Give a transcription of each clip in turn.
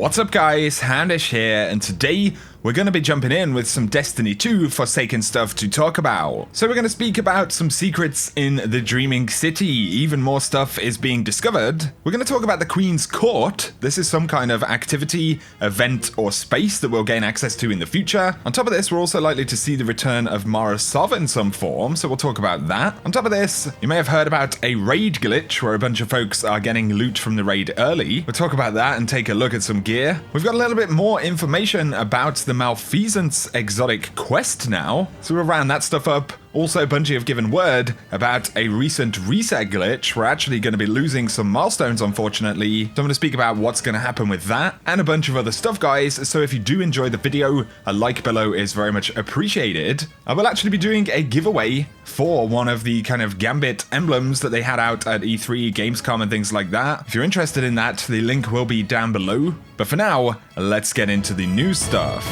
What's up guys, Handish here, and today we're going to be jumping in with some Destiny 2 Forsaken stuff to talk about. So we're going to speak about some secrets in the Dreaming City, even more stuff is being discovered. We're going to talk about the Queen's Court. This is some kind of activity, event, or space that we'll gain access to in the future. On top of this, we're also likely to see the return of Mara Sov in some form, so we'll talk about that. On top of this, you may have heard about a raid glitch where a bunch of folks are getting loot from the raid early. We'll talk about that and take a look at some gear. We've got a little bit more information about the Malfeasance exotic quest now, so we'll round that stuff up. Also, Bungie have given word about a recent reset glitch. We're actually going to be losing some milestones, unfortunately. So I'm going to speak about what's going to happen with that and a bunch of other stuff, guys. So if you do enjoy the video, a like below is very much appreciated. I will actually be doing a giveaway for one of the kind of Gambit emblems that they had out at E3, Gamescom, and things like that. If you're interested in that, the link will be down below. But for now, let's get into the new stuff.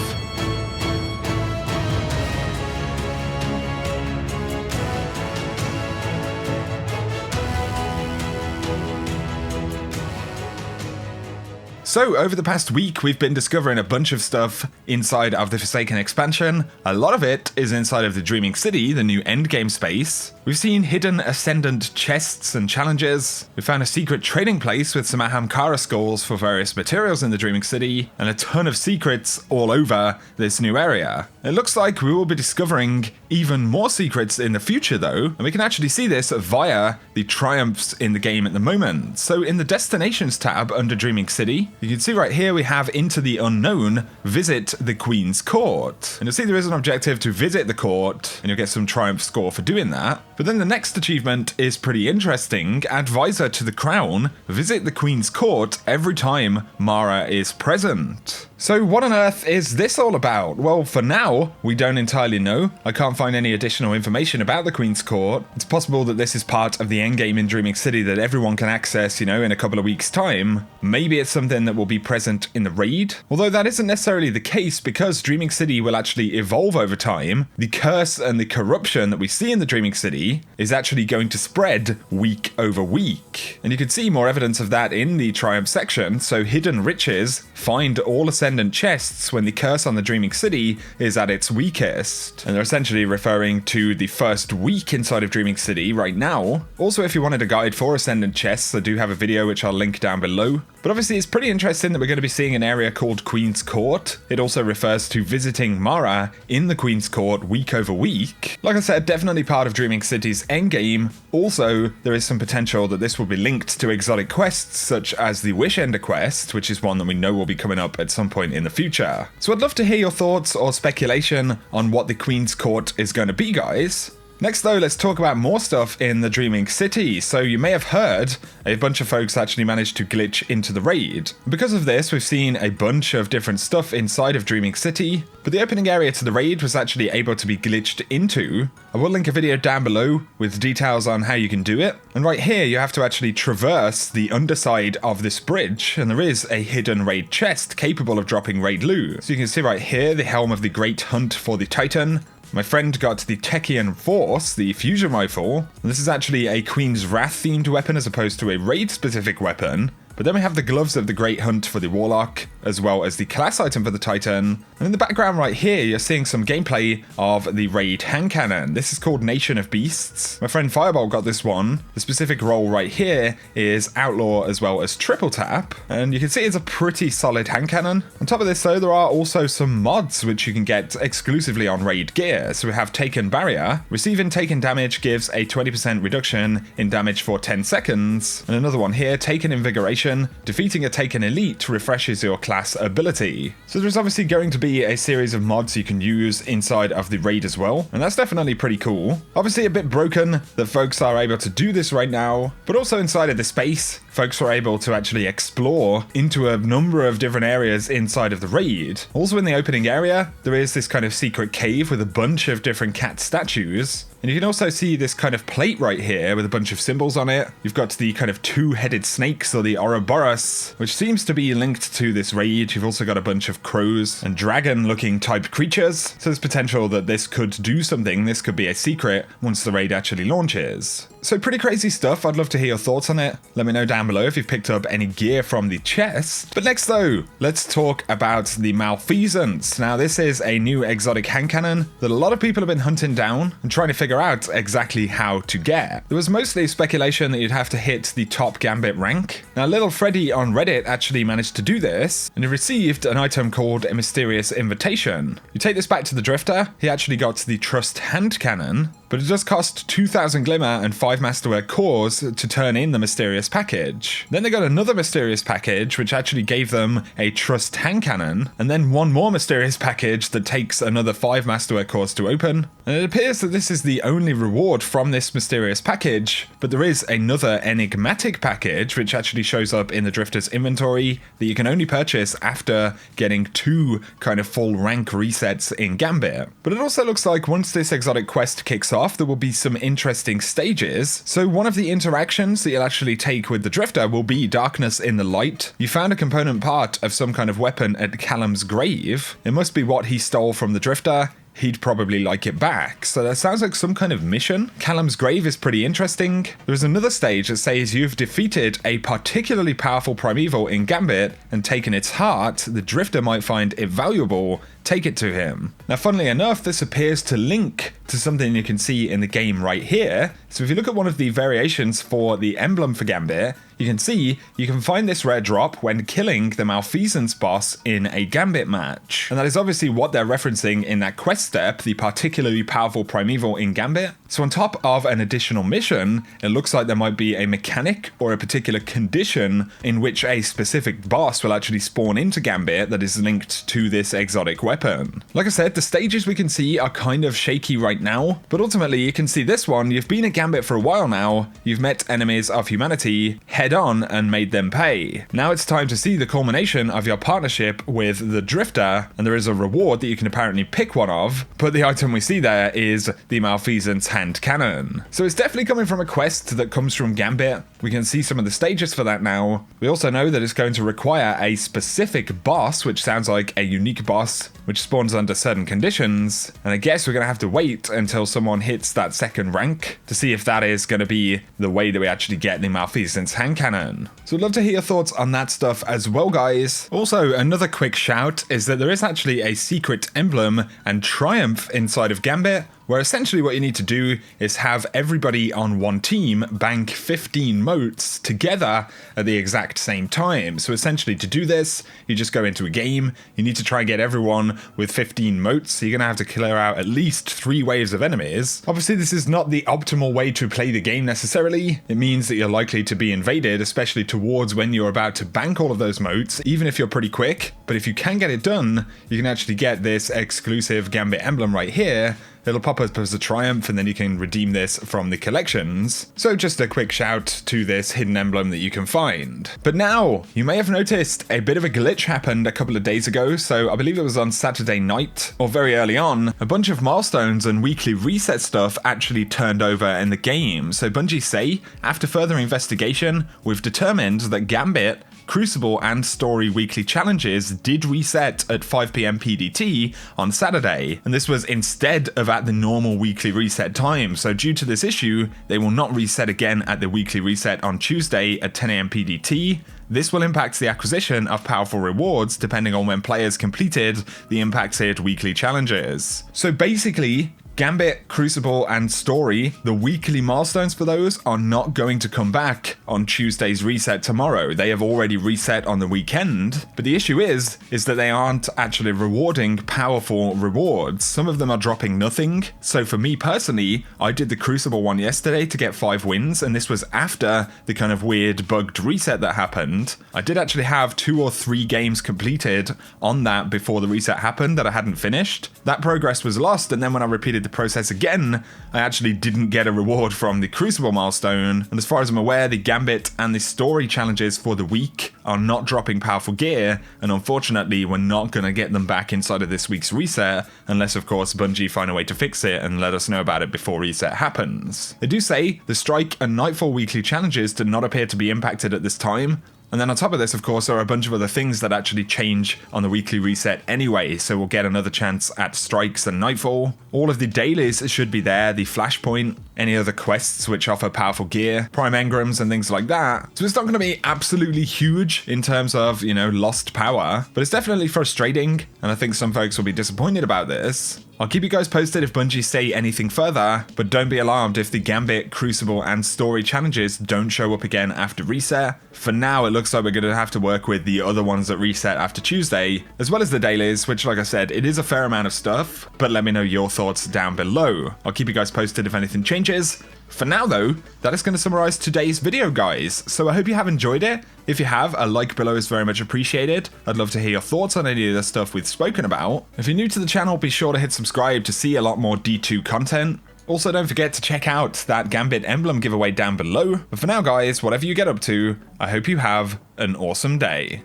So, over the past week, we've been discovering a bunch of stuff inside of the Forsaken expansion. A lot of it is inside of the Dreaming City, the new endgame space. We've seen hidden Ascendant chests and challenges. We found a secret trading place with some Ahamkara skulls for various materials in the Dreaming City, and a ton of secrets all over this new area. It looks like we will be discovering even more secrets in the future though, and we can actually see this via the triumphs in the game at the moment. So in the Destinations tab under Dreaming City, you can see right here we have Into the Unknown, visit the Queen's Court. And you'll see there is an objective to visit the court, and you'll get some triumph score for doing that. But then the next achievement is pretty interesting. Advisor to the Crown, visit the Queen's Court every time Mara is present. So what on earth is this all about? Well, for now, we don't entirely know. I can't find any additional information about the Queen's Court. It's possible that this is part of the endgame in Dreaming City that everyone can access, in a couple of weeks' time. Maybe it's something that will be present in the raid. Although that isn't necessarily the case because Dreaming City will actually evolve over time. The curse and the corruption that we see in the Dreaming City is actually going to spread week over week. And you can see more evidence of that in the Triumph section. So hidden riches find all Ascendant chests when the curse on the Dreaming City is at its weakest. And they're essentially referring to the first week inside of Dreaming City right now. Also, if you wanted a guide for Ascendant chests, I do have a video which I'll link down below. But obviously it's pretty interesting that we're going to be seeing an area called Queen's Court. It also refers to visiting Mara in the Queen's Court week over week. Like I said, definitely part of Dreaming City's endgame. Also, there is some potential that this will be linked to exotic quests such as the Wish Ender quest, which is one that we know will be coming up at some point in the future. So I'd love to hear your thoughts or speculation on what the Queen's Court is going to be, guys. Next though, let's talk about more stuff in the Dreaming City. So you may have heard a bunch of folks actually managed to glitch into the raid. Because of this, we've seen a bunch of different stuff inside of Dreaming City, but the opening area to the raid was actually able to be glitched into. I will link a video down below with details on how you can do it. And right here, you have to actually traverse the underside of this bridge, and there is a hidden raid chest capable of dropping raid loot. So you can see right here, the helm of the Great Hunt for the Titan. My friend got the Techian Force, the fusion rifle. And this is actually a Queen's Wrath themed weapon as opposed to a raid specific weapon. But then we have the gloves of the Great Hunt for the Warlock, as well as the class item for the Titan. And in the background right here, you're seeing some gameplay of the raid hand cannon. This is called Nation of Beasts. My friend Fireball got this one. The specific role right here is Outlaw as well as Triple Tap. And you can see it's a pretty solid hand cannon. On top of this though, there are also some mods which you can get exclusively on raid gear. So we have Taken Barrier. Receiving taken damage gives a 20% reduction in damage for 10 seconds. And another one here, Taken Invigoration. Defeating a Taken Elite refreshes your class ability. So there's obviously going to be a series of mods you can use inside of the raid as well, and that's definitely pretty cool. Obviously a bit broken that folks are able to do this right now, but also inside of the space, folks were able to actually explore into a number of different areas inside of the raid. Also in the opening area, there is this kind of secret cave with a bunch of different cat statues. And you can also see this kind of plate right here with a bunch of symbols on it. You've got the kind of two-headed snakes, or the Ouroboros, which seems to be linked to this raid. You've also got a bunch of crows and dragon-looking type creatures. So there's potential that this could do something. This could be a secret once the raid actually launches. So pretty crazy stuff. I'd love to hear your thoughts on it. Let me know down below if you've picked up any gear from the chest. But next though, let's talk about the Malfeasance. Now this is a new exotic hand cannon that a lot of people have been hunting down and trying to figure out exactly how to get. There was mostly speculation that you'd have to hit the top Gambit rank. Now little Freddy on Reddit actually managed to do this, and he received an item called a mysterious invitation. You take this back to the Drifter, he actually got the Trust hand cannon, but it does cost 2,000 Glimmer and 5 Masterwork cores to turn in the mysterious package. Then they got another mysterious package which actually gave them a Trust hand cannon, and then one more mysterious package that takes another 5 Masterwork cores to open. And it appears that this is the only reward from this mysterious package, but there is another enigmatic package which actually shows up in the Drifter's inventory that you can only purchase after getting 2 kind of full rank resets in Gambit. But it also looks like once this exotic quest kicks off, there will be some interesting stages. So one of the interactions that you'll actually take with the Drifter will be Darkness in the Light. You found a component part of some kind of weapon at Callum's grave. It must be what he stole from the Drifter. He'd probably like it back. So that sounds like some kind of mission. Callum's grave is pretty interesting. There's another stage that says you've defeated a particularly powerful primeval in Gambit and taken its heart. The Drifter might find it valuable. Take it to him. Now, funnily enough, this appears to link to something you can see in the game right here. So if you look at one of the variations for the emblem for Gambit, you can see you can find this rare drop when killing the Malfeasance boss in a Gambit match. And that is obviously what they're referencing in that quest step, the particularly powerful primeval in Gambit. So on top of an additional mission, it looks like there might be a mechanic or a particular condition in which a specific boss will actually spawn into Gambit that is linked to this exotic weapon. Like I said, the stages we can see are kind of shaky right now, but ultimately you can see this one. You've been at Gambit for a while now, you've met enemies of humanity head on and made them pay. Now it's time to see the culmination of your partnership with the Drifter, and there is a reward that you can apparently pick one of, but the item we see there is the Malfeasance hand cannon. So it's definitely coming from a quest that comes from Gambit. We can see some of the stages for that now. We also know that it's going to require a specific boss, which sounds like a unique boss, which spawns under certain conditions, and I guess we're going to have to wait until someone hits that second rank to see if that is going to be the way that we actually get the Malfeasance hand cannon. So I'd love to hear your thoughts on that stuff as well, guys. Also, another quick shout is that there is actually a secret emblem and triumph inside of Gambit, where essentially what you need to do is have everybody on one team bank 15 motes together at the exact same time. So essentially to do this, you just go into a game, you need to try and get everyone with 15 motes, so you're going to have to clear out at least 3 waves of enemies. Obviously this is not the optimal way to play the game necessarily. It means that you're likely to be invaded, especially towards when you're about to bank all of those motes, even if you're pretty quick. But if you can get it done, you can actually get this exclusive Gambit emblem right here. It'll pop up as a triumph, and then you can redeem this from the collections. So just a quick shout to this hidden emblem that you can find. But now, you may have noticed a bit of a glitch happened a couple of days ago. So I believe it was on Saturday night, or very early on, a bunch of milestones and weekly reset stuff actually turned over in the game. So Bungie say, after further investigation, we've determined that Gambit, Crucible and Story weekly challenges did reset at 5 PM PDT on Saturday, and this was instead of at the normal weekly reset time. So due to this issue, they will not reset again at the weekly reset on Tuesday at 10 AM PDT. This will impact the acquisition of powerful rewards depending on when players completed the impacted weekly challenges. So basically, Gambit, Crucible, and Story, the weekly milestones for those are not going to come back on Tuesday's reset tomorrow. They have already reset on the weekend, but the issue is that they aren't actually rewarding powerful rewards. Some of them are dropping nothing. So for me personally, I did the Crucible one yesterday to get 5 wins, and this was after the kind of weird bugged reset that happened. I did actually have 2 or 3 games completed on that before the reset happened that I hadn't finished. That progress was lost, and then when I repeated the process again, I actually didn't get a reward from the Crucible milestone. And as far as I'm aware, the Gambit and the Story challenges for the week are not dropping powerful gear, and unfortunately we're not going to get them back inside of this week's reset, unless of course Bungie find a way to fix it and let us know about it before reset happens. They do say the Strike and Nightfall weekly challenges do not appear to be impacted at this time. And then on top of this, of course, there are a bunch of other things that actually change on the weekly reset anyway, so we'll get another chance at Strikes and Nightfall. All of the dailies should be there, the Flashpoint, any other quests which offer powerful gear, Prime Engrams and things like that. So it's not going to be absolutely huge in terms of, you know, lost power, but it's definitely frustrating, and I think some folks will be disappointed about this. I'll keep you guys posted if Bungie say anything further, but don't be alarmed if the Gambit, Crucible, and Story challenges don't show up again after reset. For now, it looks like we're going to have to work with the other ones that reset after Tuesday, as well as the dailies, which, like I said, it is a fair amount of stuff, but let me know your thoughts down below. I'll keep you guys posted if anything changes. For now though, that is going to summarize today's video, guys, so I hope you have enjoyed it. If you have, a like below is very much appreciated. I'd love to hear your thoughts on any of the stuff we've spoken about. If you're new to the channel, be sure to hit subscribe to see a lot more D2 content. Also, don't forget to check out that Gambit Emblem giveaway down below. But for now, guys, whatever you get up to, I hope you have an awesome day.